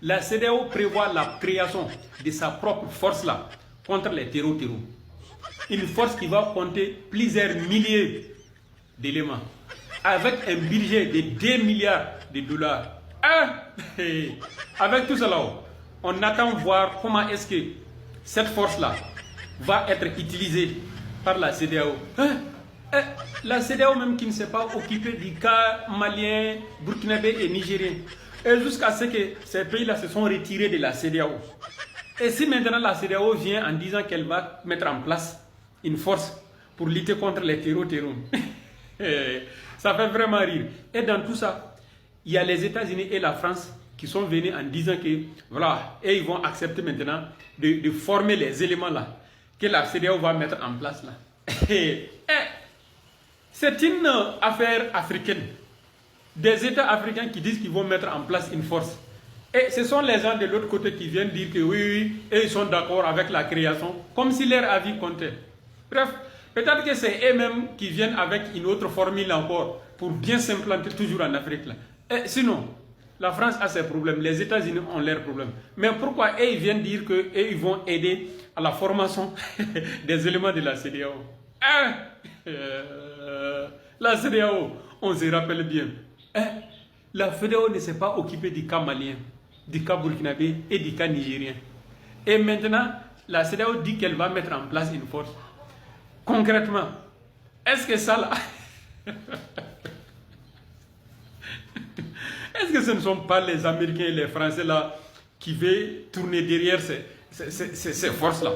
La CEDEAO prévoit la création de sa propre force là contre les terreaux. Une force qui va compter plusieurs milliers d'éléments avec un budget de 2 milliards de dollars. Avec tout cela, on attend voir comment est-ce que cette force-là va être utilisée par la CEDEAO. La CEDEAO même qui ne s'est pas occupée du cas malien, burkinabé et nigérien. Et jusqu'à ce que ces pays-là se sont retirés de la CEDEAO. Et si maintenant la CEDEAO vient en disant qu'elle va mettre en place une force pour lutter contre les terreaux, ça fait vraiment rire. Et dans tout ça, il y a les États-Unis et la France qui sont venus en disant que, voilà, et ils vont accepter maintenant de former les éléments là, que la CEDEAO va mettre en place là. C'est une affaire africaine. Des États africains qui disent qu'ils vont mettre en place une force. Et ce sont les gens de l'autre côté qui viennent dire que oui, et ils sont d'accord avec la création, comme si leur avis comptait. Bref, peut-être que c'est eux-mêmes qui viennent avec une autre formule encore pour bien s'implanter toujours en Afrique là. Et sinon, la France a ses problèmes, les États-Unis ont leurs problèmes. Mais pourquoi eux ils viennent dire qu'ils vont aider à la formation des éléments de la CEDEAO? La CEDEAO, on se rappelle bien. La CEDEAO ne s'est pas occupée du cas malien, du cas burkinabé et du cas nigérien. Et maintenant, la CEDEAO dit qu'elle va mettre en place une force. Concrètement, est-ce que ça là... Est-ce que ce ne sont pas les Américains et les Français là qui veulent tourner derrière ces forces-là?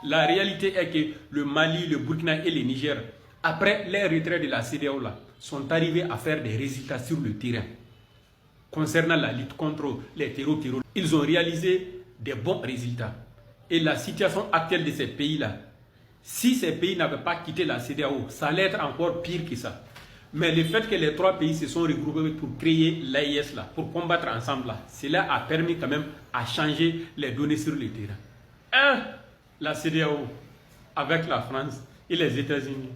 La réalité est que le Mali, le Burkina et le Niger, après les retraits de la CEDEAO là, sont arrivés à faire des résultats sur le terrain. Concernant la lutte contre les terreaux, ils ont réalisé des bons résultats. Et la situation actuelle de ces pays-là, si ces pays n'avaient pas quitté la CEDEAO, ça allait être encore pire que ça. Mais le fait que les trois pays se sont regroupés pour créer l'AIS là, pour combattre ensemble là, cela a permis quand même à changer les données sur le terrain. La CEDEAO avec la France et les États-Unis.